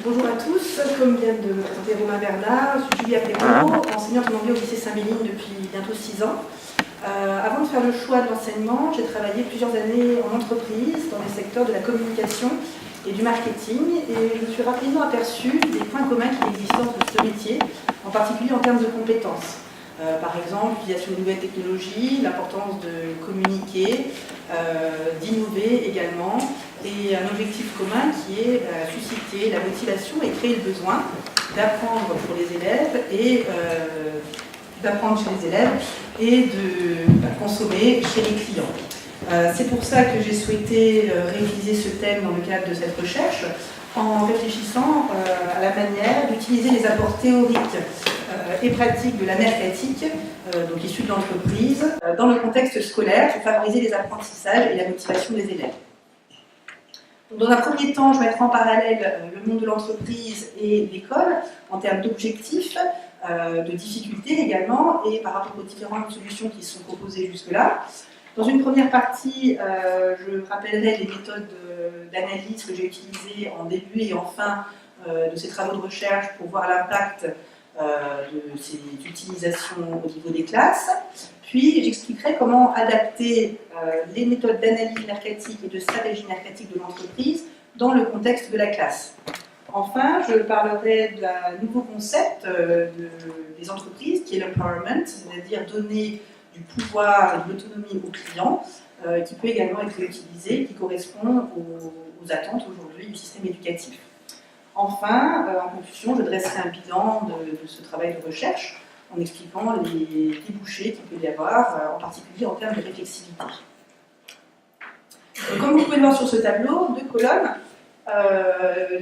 Bonjour à tous, comme vient de me présenter Romain Bernard, je suis Julia Prévost, enseignante en anglais au lycée Saint-Méline depuis bientôt 6 ans. Avant de faire le choix de l'enseignement, j'ai travaillé plusieurs années en entreprise dans les secteurs de la communication et du marketing, et je me suis rapidement aperçue des points communs qui existent entre ce métier, en particulier en termes de compétences. Par exemple, l'utilisation de nouvelles technologies, l'importance de communiquer, d'innover également, et un objectif commun qui est susciter la motivation et créer le besoin d'apprendre pour les élèves et d'apprendre chez les élèves et de consommer chez les clients. C'est pour ça que j'ai souhaité réutiliser ce thème dans le cadre de cette recherche en réfléchissant à la manière d'utiliser les apports théoriques et pratiques de la mercatique, donc issus de l'entreprise, dans le contexte scolaire pour favoriser les apprentissages et la motivation des élèves. Dans un premier temps, je mettrai en parallèle le monde de l'entreprise et l'école en termes d'objectifs, de difficultés également, et par rapport aux différentes solutions qui sont proposées jusque-là. Dans une première partie, je rappellerai les méthodes d'analyse que j'ai utilisées en début et en fin de ces travaux de recherche pour voir l'impact de ces utilisations au niveau des classes. Puis j'expliquerai comment adapter les méthodes d'analyse mercatique et de stratégie mercatique de l'entreprise dans le contexte de la classe. Enfin, je parlerai d'un nouveau concept des entreprises qui est l'empowerment, c'est-à-dire donner du pouvoir et de l'autonomie aux clients, qui peut également être utilisé, qui correspond aux attentes aujourd'hui du système éducatif. Enfin, en conclusion, je dresserai un bilan de ce travail de recherche en expliquant les débouchés qu'il peut y avoir, en particulier en termes de réflexivité. Donc, comme vous pouvez le voir sur ce tableau, 2 colonnes,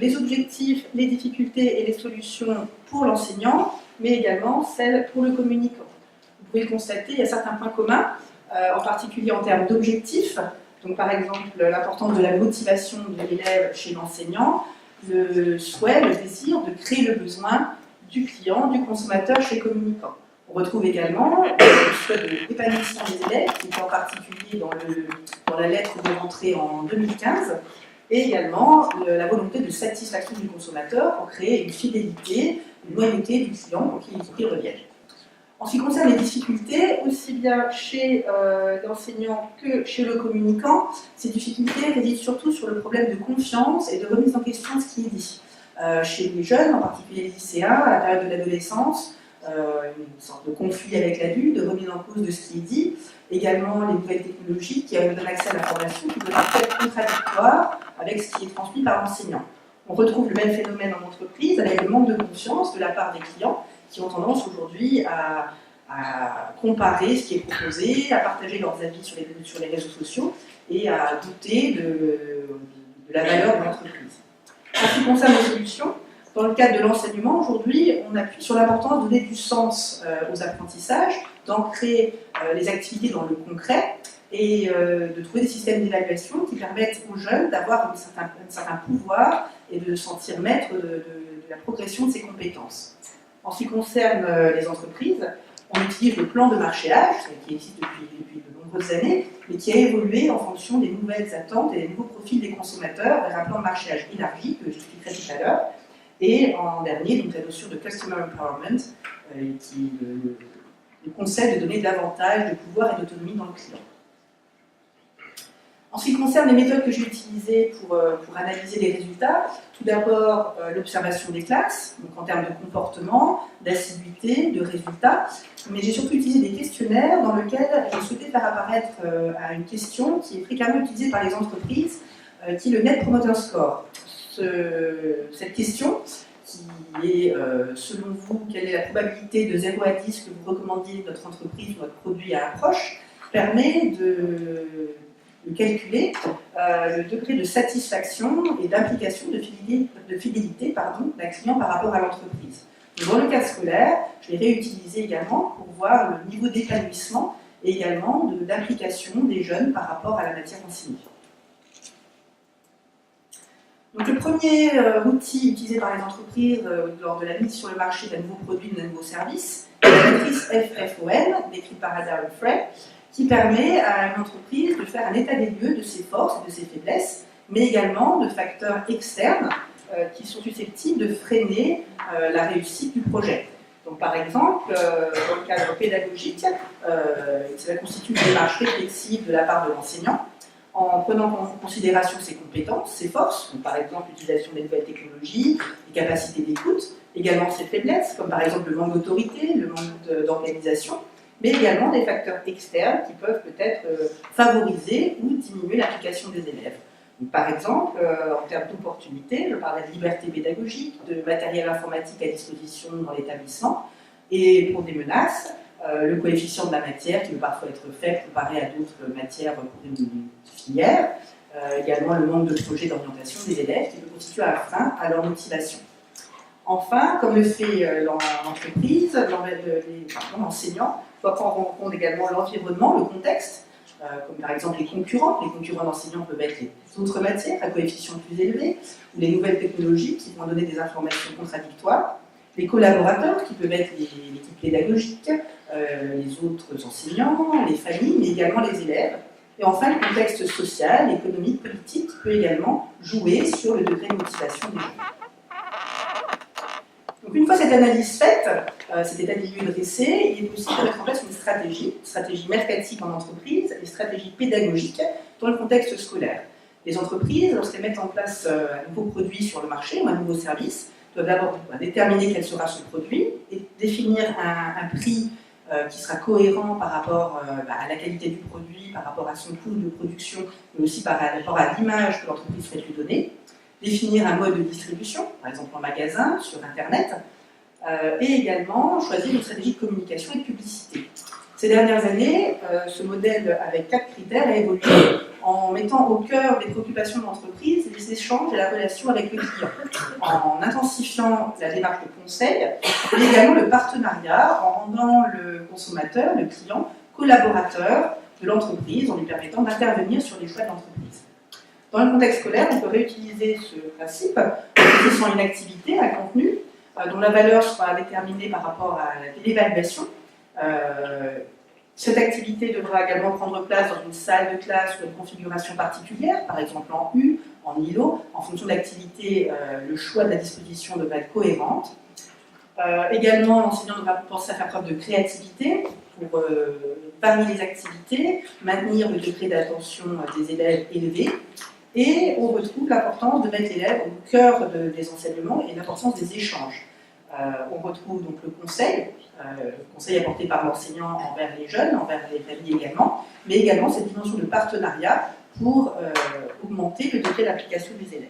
les objectifs, les difficultés et les solutions pour l'enseignant, mais également celles pour le communicant. Vous pouvez le constater, il y a certains points communs, en particulier en termes d'objectifs. Donc, par exemple, l'importance de la motivation de l'élève chez l'enseignant, le souhait, le désir de créer le besoin du client, du consommateur chez le communicant. On retrouve également le souhait de l'épanouissement des élèves, qui est en particulier dans la lettre de rentrée en 2015, et également la volonté de satisfaction du consommateur pour créer une fidélité, une loyauté du client pour qu'il revienne. En ce qui concerne les difficultés, aussi bien chez l'enseignant que chez le communicant, ces difficultés résident surtout sur le problème de confiance et de remise en question de ce qui est dit. Chez les jeunes, en particulier les lycéens, à la période de l'adolescence, une sorte de conflit avec l'adulte, de remise en cause de ce qui est dit, également les nouvelles technologies qui donnent accès à l'information, qui peuvent être contradictoires avec ce qui est transmis par l'enseignant. On retrouve le même phénomène en entreprise avec le manque de confiance de la part des clients qui ont tendance aujourd'hui à comparer ce qui est proposé, à partager leurs avis sur les réseaux sociaux et à douter de la valeur de l'entreprise. En ce qui concerne les solutions, dans le cadre de l'enseignement, aujourd'hui, on appuie sur l'importance de donner du sens aux apprentissages, d'ancrer les activités dans le concret et de trouver des systèmes d'évaluation qui permettent aux jeunes d'avoir un certain pouvoir et de se sentir maître de la progression de ses compétences. En ce qui concerne les entreprises, on utilise le plan de marchéage, qui existe depuis de nombreuses années, mais qui a évolué en fonction des nouvelles attentes et des nouveaux profils des consommateurs vers un plan de marchéage élargi, que j'expliquerai tout à l'heure. Et en dernier, donc, la notion de Customer Empowerment, qui est le concept de donner davantage de pouvoir et d'autonomie dans le client. En ce qui concerne les méthodes que j'ai utilisées pour analyser les résultats, tout d'abord l'observation des classes, donc en termes de comportement, d'assiduité, de résultats, mais j'ai surtout utilisé des questionnaires dans lesquels j'ai souhaité faire apparaître à une question qui est fréquemment utilisée par les entreprises, qui est le Net Promoter Score. Cette question, qui est, selon vous, quelle est la probabilité de 0 à 10 que vous recommandiez notre entreprise ou notre produit à approche, permet de calculer le degré de satisfaction et d'implication, de fidélité d'un client par rapport à l'entreprise. Dans le cas scolaire, je l'ai réutilisé également pour voir le niveau d'épanouissement et également d'implication des jeunes par rapport à la matière enseignée. Donc, le premier outil utilisé par les entreprises lors de la mise sur le marché d'un nouveau produit ou d'un nouveau service est la matrice FFON, décrite par Adair et Frey, qui permet à une entreprise de faire un état des lieux de ses forces et de ses faiblesses, mais également de facteurs externes qui sont susceptibles de freiner la réussite du projet. Donc, par exemple, dans le cadre pédagogique, cela constitue une démarche réflexive de la part de l'enseignant, en prenant en considération ses compétences, ses forces, donc par exemple l'utilisation des nouvelles technologies, les capacités d'écoute, également ses faiblesses, comme par exemple le manque d'autorité, le manque d'organisation, mais également des facteurs externes qui peuvent peut-être favoriser ou diminuer l'application des élèves. Donc, par exemple, en termes d'opportunités, je parlais de liberté pédagogique, de matériel informatique à disposition dans l'établissement, et pour des menaces, le coefficient de la matière qui peut parfois être faible comparé à d'autres matières pour une filière, également le manque de projets d'orientation des élèves qui peut constituer un frein à leur motivation. Enfin, comme le fait l'entreprise, l'enseignant doit prendre en compte également l'environnement, le contexte, comme par exemple les concurrents. Les concurrents d'enseignants peuvent être les autres matières à coefficient plus élevé, ou les nouvelles technologies qui vont donner des informations contradictoires, les collaborateurs qui peuvent être l'équipe pédagogique, les autres enseignants, les familles, mais également les élèves. Et enfin, le contexte social, économique, politique qui peut également jouer sur le degré de motivation des jeunes. Donc une fois cette analyse faite, cet état des lieux dressé, il est possible de mettre en place une stratégie mercatique en entreprise, une stratégie pédagogique dans le contexte scolaire. Les entreprises, lorsqu'elles mettent en place un nouveau produit sur le marché ou un nouveau service, doivent d'abord déterminer quel sera ce produit et définir un prix qui sera cohérent par rapport à la qualité du produit, par rapport à son coût de production, mais aussi par rapport à l'image que l'entreprise souhaite lui donner. Définir un mode de distribution, par exemple en magasin, sur Internet, et également choisir une stratégie de communication et de publicité. Ces dernières années, ce modèle avec 4 critères a évolué en mettant au cœur des préoccupations de l'entreprise les échanges et la relation avec le client, en intensifiant la démarche de conseil, mais également le partenariat, en rendant le consommateur, le client, collaborateur de l'entreprise, en lui permettant d'intervenir sur les choix de l'entreprise. Dans le contexte scolaire, on peut réutiliser ce principe en choisissant une activité, un contenu, dont la valeur sera déterminée par rapport à l'évaluation. Cette activité devra également prendre place dans une salle de classe ou une configuration particulière, par exemple en U, en îlot. En fonction de l'activité, le choix de la disposition devra être cohérente. Également, l'enseignant devra penser à faire preuve de créativité pour varier les activités, maintenir le degré d'attention des élèves élevé. Et on retrouve l'importance de mettre l'élève au cœur des enseignements et l'importance des échanges. On retrouve donc le conseil apporté par l'enseignant envers les jeunes, envers les familles également, mais également cette dimension de partenariat pour augmenter le degré d'application des élèves.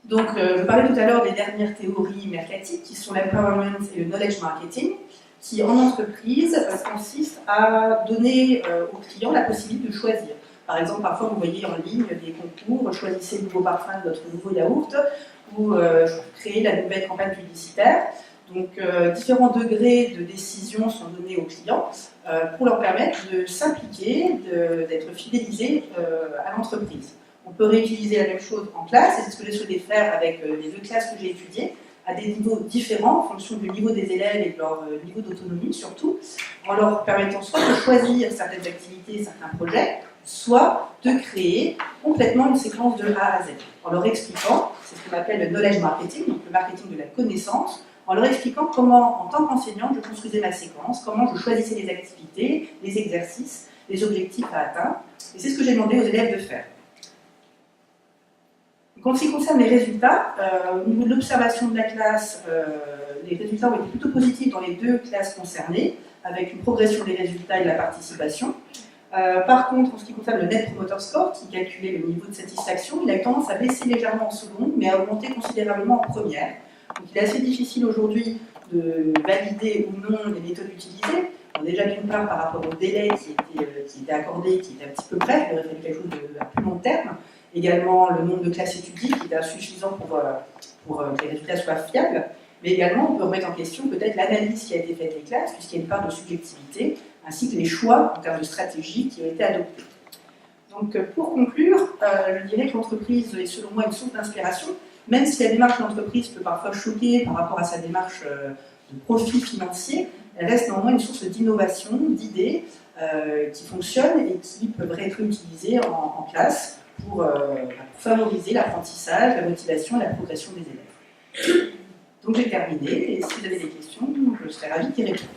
Donc, je parlais tout à l'heure des dernières théories mercatiques qui sont l'empowerment et le knowledge marketing, qui en entreprise consistent à donner aux clients la possibilité de choisir. Par exemple, parfois vous voyez en ligne des concours, choisissez le nouveau parfum de votre nouveau yaourt, ou créer la nouvelle campagne publicitaire. Donc, différents degrés de décision sont donnés aux clients pour leur permettre de s'impliquer, d'être fidélisés à l'entreprise. On peut réutiliser la même chose en classe, et c'est ce que j'ai souhaité faire avec les 2 classes que j'ai étudiées, à des niveaux différents en fonction du niveau des élèves et de leur niveau d'autonomie surtout, en leur permettant soit de choisir certaines activités, certains projets, soit de créer complètement une séquence de A à Z, en leur expliquant, c'est ce qu'on appelle le knowledge marketing, donc le marketing de la connaissance, en leur expliquant comment, en tant qu'enseignante, je construisais ma séquence, comment je choisissais les activités, les exercices, les objectifs à atteindre, et c'est ce que j'ai demandé aux élèves de faire. Donc, en ce qui concerne les résultats, au niveau de l'observation de la classe, les résultats ont été plutôt positifs dans les 2 classes concernées, avec une progression des résultats et de la participation. Par contre, en ce qui concerne le Net Promoter Score, qui calculait le niveau de satisfaction, il a eu tendance à baisser légèrement en seconde, mais à augmenter considérablement en première. Donc il est assez difficile aujourd'hui de valider ou non les méthodes utilisées. Alors, déjà d'une part par rapport au délai qui était accordé, qui était un petit peu bref, il aurait fallu quelque chose à plus long terme. Également le nombre de classes étudiées qui était insuffisant pour que les résultats soient fiables. Mais également, on peut remettre en question peut-être l'analyse qui a été faite des classes, puisqu'il y a une part de subjectivité, ainsi que les choix en termes de stratégie qui ont été adoptés. Donc, pour conclure, je dirais que l'entreprise est selon moi une source d'inspiration, même si la démarche de l'entreprise peut parfois choquer par rapport à sa démarche de profit financier, elle reste néanmoins une source d'innovation, d'idées qui fonctionnent et qui peuvent être utilisées en classe pour favoriser l'apprentissage, la motivation et la progression des élèves. Donc j'ai terminé, et si vous avez des questions, je serais ravie d'y répondre.